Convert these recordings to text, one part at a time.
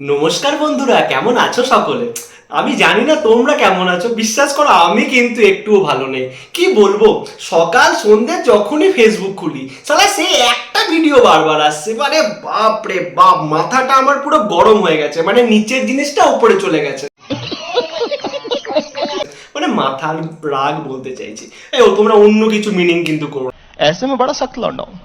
নমস্কার বন্ধুরা, কেমন আছো সকলে? আমি জানি না তোমরা কেমন আছো, বিশ্বাস করো আমি কিন্তু একটুও ভালো নেই। কি বলবো, সকাল সন্ধ্যে যখনই ফেসবুক খুলি সালা সে একটা ভিডিও বারবার আসছে, মানে বাপ রে বাপ, মাথাটা আমার পুরো গরম হয়ে গেছে, মানে নিচের জিনিসটা উপরে চলে গেছে, মানে মাথার রাগ বলতে চাইছি। ও তোমরা অন্য কিছু মিনিং কিন্তু করো। ऐसे में बड़ा सख्त लौंडा हूं।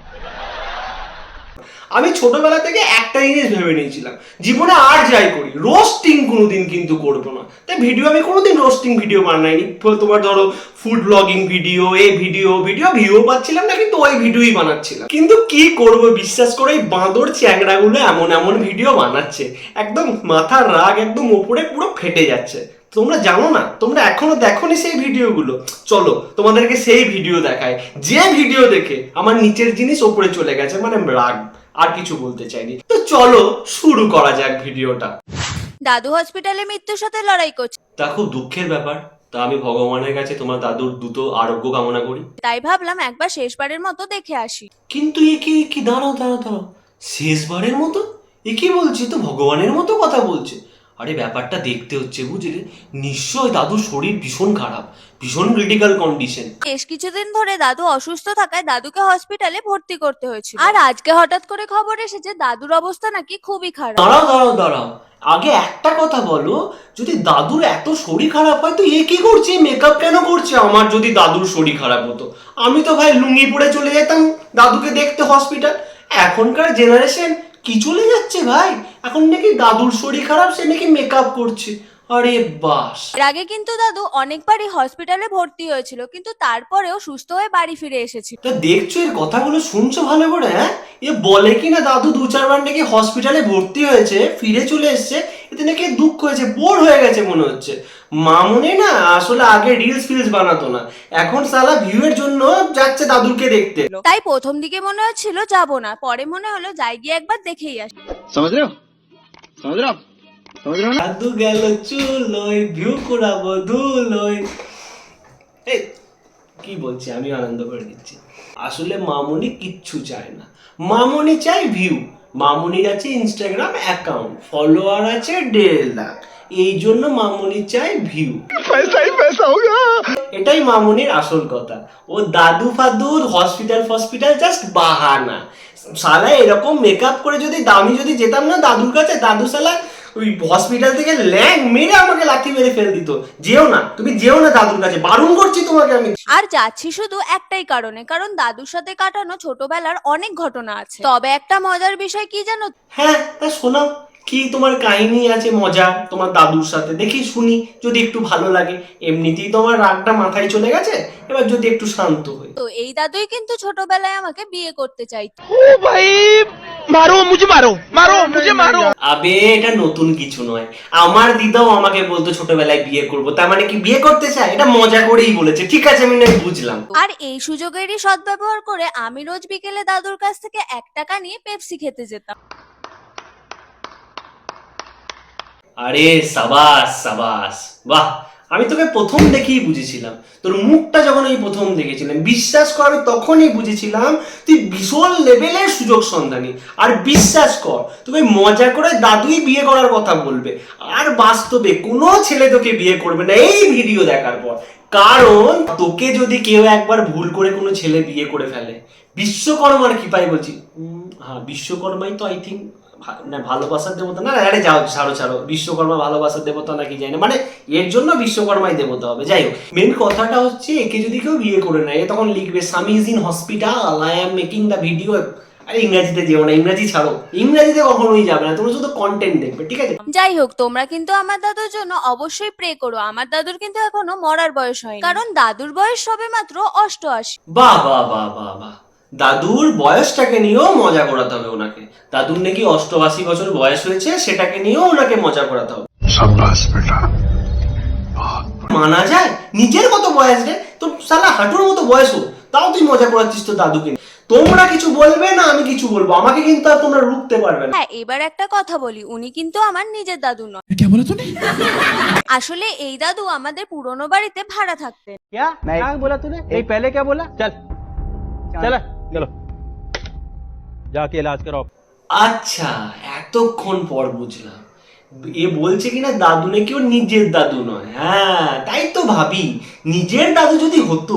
আমি ছোটবেলা থেকে একটা জিনিস ভেবে নিয়েছিলাম, জীবনে আর যাই করি রোস্টিং কোনোদিন কিন্তু করবো না। তাই ভিডিও আমি কোনোদিন রোস্টিং ভিডিও বানাইনি। তোমার ধরো ফুড ব্লগিং ভিডিও, এই ভিডিও ভিউ পাচ্ছিলাম না, কিন্তু ওই ভিডিওই বানাচ্ছিলাম। কিন্তু কি করব, বিশ্বাস করে এই বাঁদর চ্যাংড়াগুলো এমন এমন ভিডিও বানাচ্ছে, একদম মাথার রাগ একদম ওপরে পুরো ফেটে যাচ্ছে। তোমরা জানো না, তোমরা এখনো দেখোনি সেই ভিডিওগুলো? চলো তোমাদেরকে সেই ভিডিও দেখায়, যে ভিডিও দেখে আমার নিচের জিনিস ওপরে চলে গেছে, মানে রাগ, আর কিছু বলতে চাইনি। তো চলো শুরু করা যাক ভিডিওটা। দাদু হসপিটালে মৃত্যুর সাথে লড়াই করছে, তা খুব দুঃখের ব্যাপার। তা আমি ভগবানের কাছে তোমার দাদুর দ্রুত আরোগ্য কামনা করি। তাই ভাবলাম একবার শেষবারের মতো দেখে আসি। কিন্তু এ কি কি দাঁড়াও দাঁড়াও দাঁড়াও, শেষবারের মতো? এ কি বলছি, তো ভগবানের মতো কথা বলছে। আরে ব্যাপারটা দেখতে হচ্ছে বুঝলে, নিশ্চয় দাদুর শরীর ভীষণ খারাপ, ভীষণ ক্রিটিক্যাল কন্ডিশন। বেশ কিছুদিন ধরে দাদু অসুস্থ থাকায় দাদুকে হসপিটালে ভর্তি করতে হয়েছিল, আর আজকে হঠাৎ করে খবর এসেছে দাদুর অবস্থা নাকি খুবই খারাপ। দাঁড়াও দাঁড়াও দাঁড়াও, আগে একটা কথা বলো, যদি দাদুর এত শরীর খারাপ হয় তো এ কি করছে, মেকআপ কেন করছে? আমার যদি দাদুর শরীর খারাপ হতো, আমি তো ভাই লুঙ্গি পরে চলে যেতাম দাদুকে দেখতে হসপিটাল। এখনকার জেনারেশন কি চলে যাচ্ছে ভাই, এখন নাকি দাদুর শরীর খারাপ, সে নাকি মেকআপ করছে। আরে বাস। এর আগে কিন্তু দাদু অনেকবারই হসপিটালে ভর্তি হয়েছিল, কিন্তু তারপরেও সুস্থ হয়ে বাড়ি ফিরে এসেছিল। তা দেখছো, এর কথাগুলো শুনছো ভালো করে? হ্যাঁ, এ বলে কি না দাদু 2-4 বার নাকি হসপিটালে ভর্তি হয়েছে, ফিরে চলে এসছে, এতে নাকি দুঃখ হয়েছে, বোর হয়ে গেছে মনে হচ্ছে। মামুনি না আসলে আগে রিলস ফিলস বানাতো না, এখন সালা ভিউ এর জন্য যাচ্ছে দাদুকে দেখতে। তাই প্রথম দিকে মনে হচ্ছিল যাবো না, পরে মনে হলো যাই গিয়ে একবার দেখেই আসি। समझ रहे हो समझ रहे हो आप समझ रहे हो ना। দাদু গেল চুলোয়, ভিউ করাবো ধুলোয়। এই কি বলছি, আমি আনন্দ করে দিচ্ছি। আসলে মামুনি কিচ্ছু চায় না, মামুনি চায় ভিউ। মামুনির আছে ইনস্টাগ্রাম অ্যাকাউন্ট, ফলোয়ার আছে 1.5 লাখ, এই জন্য মামুনি চায় ভিউ। पैसा ही पैसा होगा। এটাই মামুনির আসল কথা। ও দাদু ফাদুর হসপিটাল জাস্ট বাহানা। শালা এরকম মেকআপ করে যদি আমি যদি যেতাম না দাদুর কাছে, দাদু শালা ওই হসপিটাল থেকে ল্যাং মেরে আমাকে লাথি মেরে ফেল দিত। যেও না, তুমি যেও না দাদুর কাছে, বারণ করছি তোমাকে আমি। আর যাচ্ছি শুধু একটাই কারণে, কারণ দাদুর সাথে কাটানো ছোটবেলার অনেক ঘটনা আছে। তবে একটা মজার বিষয় কি জানো? হ্যাঁ, তা শোনাও, কি তোমার কাহিনী আছে মজা তোমার দাদুর সাথে, দেখি শুনি, যদি একটু ভালো লাগে। এমনিতেই তোমার রাগটা মাথায় চলে গেছে, এবার যদি একটু শান্ত হই। তো এই দাদুই কিন্তু ছোটবেলায় আমাকে বিয়ে করতে চাইতো। ओ भाई मारो मुझे मारो मारो मुझे मारो। আবে এটা নতুন কিছু নয়, আমার দিদাও আমাকে বলতো ছোটবেলায় বিয়ে করব, তার মানে কি বিয়ে করতে চায়? এটা মজা করেই বলেছে, ঠিক আছে আমি নয় বুঝলাম। আর এই সুযোগেরই সদ্ব্যবহার করে আমি রোজ বিকেলে দাদুর কাছ থেকে 1 টাকা নিয়ে পেপসি খেতে যেতাম। আরে সাবাস সাবাস, বাহ। আমি তোকে প্রথম দেখেই বুঝেছিলাম, তোর মুখটা যখন আমি প্রথম দেখেছিলাম, বিশ্বাস কর আমি তখনই বুঝেছিলাম তুই ভীষণ লেভেলের সুযোগ সন্ধানী। আর বিশ্বাস কর তোকে মজা করে দাদুই বিয়ে করার কথা বলবে, আর বাস্তবে কোনো ছেলে তোকে বিয়ে করবে না এই ভিডিও দেখার পর। কারণ তোকে যদি কেউ একবার ভুল করে কোনো ছেলে বিয়ে করে ফেলে, বিশ্বকর্মার কৃপায় বলছি, হ্যাঁ বিশ্বকর্মাই তো আই থিঙ্ক, না ভালোবাসার দেবতা না, আরে যাও ছাড়ো ছাড়ো, বিশ্বকর্মা ভালোবাসার দেবতা নাকি জানি না, মানে এর জন্য বিশ্বকর্মাই দেবতা হবে। যাই হোক, মেন কথাটা হচ্ছে একে যদি কেউ বিয়ে করে নেয়, এ তখন লিখবে স্বামী is in hospital, I am making the video. আরে ইংরাজিতে যেও না, ইংরাজি ছাড়ো, ইংরাজিতে কখনোই যাবে না, তোমরা শুধু কন্টেন্ট দেখবে, ঠিক আছে? যাই হোক, তোমরা কিন্তু আমার দাদুর জন্য অবশ্যই প্রে করো। আমার দাদুর কিন্তু এখনো মরার বয়স হয়নি, কারণ দাদুর বয়স সবে মাত্র 88। বাহ বাহ বাহ বাহ বাহ, দাদুর বয়সটাকে নিয়েও মজা করাতে হবে ওনাকে। দাদুর নাকি 88 বছর বয়স হয়েছে, সেটাকে নিয়েও ওনাকে মজা করাতে হবে। शाबाश बेटा। মানা যায়, নিজের কত বয়স রে তোর, শালা হাঁটুর মতো বয়স হোক, তাও তুই মজা করাচ্ছিস তো দাদুকে। তোমরা কিছু বলবে না, আমি কিছু বলবো, আমাকে কিন্তু আর তোমরা রুখতে পারবে না। হ্যাঁ, এবার একটা কথা বলি, উনি কিন্তু আমার নিজের দাদু নয়। क्या बोला तूने? আসলে এই দাদু আমাদের পুরনো বাড়িতে ভাড়া থাকতেন। क्या क्या बोला तूने? नहीं पहले क्या बोला? चल चल चलो जाके इलाज कराओ। আচ্ছা, এতক্ষণ পর বুঝলাম এ বলছে কিনা দাদু নাকি ওর নিজের দাদু নয়। হ্যাঁ তাই তো ভাবি, নিজের দাদু যদি হতো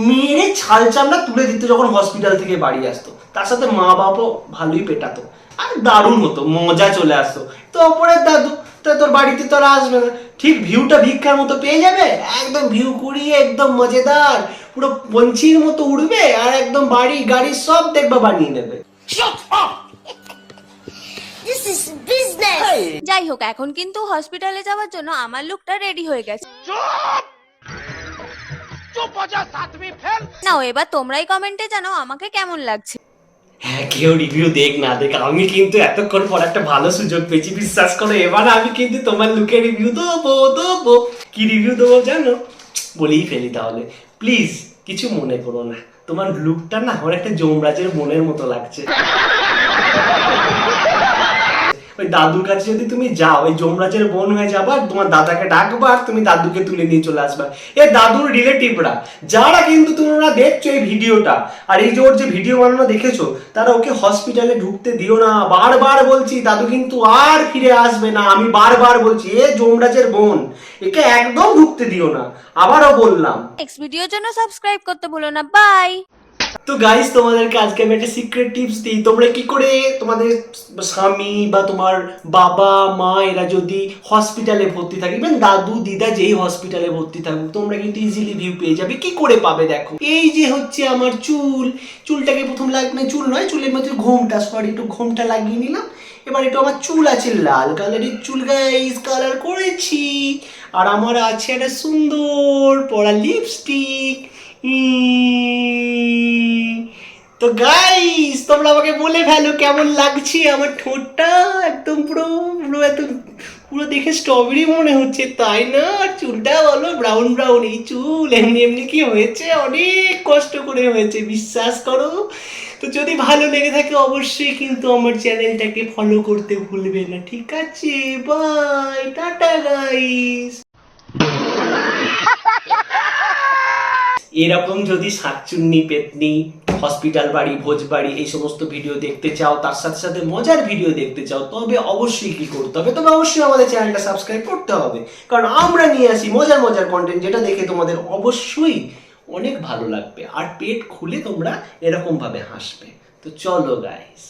মেরে ছাল চামড়া তুলে দিত যখন হসপিটাল থেকে বাড়ি আসতো, তার সাথে মা বাবাও ভালোই পেটাতো, আর দারুণ হতো, মজা চলে আসতো। তো অপরের দাদু তো তোর বাড়িতে তো আর আসবে না, ঠিক ভিউটা ভিক্ষার মতো পেয়ে যাবে, একদম ভিউ কুড়িয়ে একদম মজেদার পুরো পঞ্ছির মতো উড়বে, আর একদম বাড়ি গাড়ি সব দেখবা বানিয়ে নেবে। যাই হোক, এখন কিন্তু হসপিটালে যাওয়ার জন্য আমার লুকটা রেডি হয়ে গেছে। चुप हो जा सातवीं फेल। নাও এবার তোমরাই কমেন্টে জানাও আমাকে কেমন লাগছে। হ্যাঁ কেউ রিভিউ দেখ না দেখ, আমি কিন্তু এতক্ষণ পর একটা ভালো সুযোগ পেয়েছি, বিশ্বাস করো। এবার আমি কিন্তু তোমার লুকের রিভিউ দেবো। কি রিভিউ দেবো জানো? বলেই ফেলি তাহলে, প্লিজ কিছু মনে করো না। তোমার লুকটা না আমার একটা যমরাজের মনের মতো লাগছে। ওই দাদুর কাছে যদি তুমি যাও, ওই যমরাজের বোন হয়ে যাবা, তোমার দাদাকে ডাকবা, আর তুমি দাদুকে তুলে নিয়ে চলে আসবা। এ দাদুর রিলেটিভরা যারা কিন্তু তোমরা দেখছো এই ভিডিওটা, আর এই যে ওর যে ভিডিও বানানো দেখেছো, তারা ওকে হসপিটালে ঢুকতে দিও না। বারবার বলছি, দাদু কিন্তু আর ফিরে আসবে না। আমি বারবার বলছি, এ যমরাজের বোন, একে একদম ঢুকতে দিও না। আবারও বললাম। নেক্সট ভিডিওর জন্য সাবস্ক্রাইব করতে ভুলো না। বাই। তো গাইস, তোমাদেরকে আজকে আমি একটা সিক্রেট টিপস দিই, তোমরা কি করে তোমাদের স্বামী বা তোমার বাবা মা এরা যদি হসপিটালে ভর্তি থাকে, ইভেন দাদু দিদা যেই হসপিটালে ভর্তি থাকুক, তোমরা কিন্তু ইজিলি ভিউ পেয়ে যাবে। কি করে পাবে দেখো, এই যে হচ্ছে আমার চুলটাকে প্রথম লাগবে, চুল নয়, চুলের মধ্যে ঘোমটা, সরি একটু ঘোমটা লাগিয়ে নিলাম। এবার একটু আমার চুল আছে লাল কালারের চুল, গাইস কালার করেছি। আর আমার আছে একটা সুন্দর পরা লিপস্টিক। তো গাইস, তোমরা আমাকে বলে ফেলো কেমন লাগছে আমার ঠোঁটটা, একদম পুরো পুরো একদম পুরো দেখে স্ট্রবেরি মনে হচ্ছে, তাই না? আর চুলটা বলো ব্রাউন ব্রাউন। এই চুল এমনি এমনি কি হয়েছে, অনেক কষ্ট করে হয়েছে, বিশ্বাস করো। তো যদি ভালো লেগে থাকে অবশ্যই কিন্তু আমার চ্যানেলটাকে ফলো করতে ভুলবে না, ঠিক আছে? বাই, টাটা গাইস। এরকম যদি শাকচুন্নি পেতনি হসপিটাল বাড়ি ভোজ বাড়ি এই সমস্ত ভিডিও দেখতে চাও, তার সাথে সাথে মজার ভিডিও দেখতে চাও, তবে অবশ্যই কি করতে হবে, তবে অবশ্যই আমাদের চ্যানেলটা সাবস্ক্রাইব করতে হবে। কারণ আমরা নিয়ে আসি মজার মজার কন্টেন্ট, যেটা দেখে তোমাদের অবশ্যই অনেক ভালো লাগবে, আর পেট খুলে তোমরা এরকম ভাবে হাসবে। তো চলো গাইস।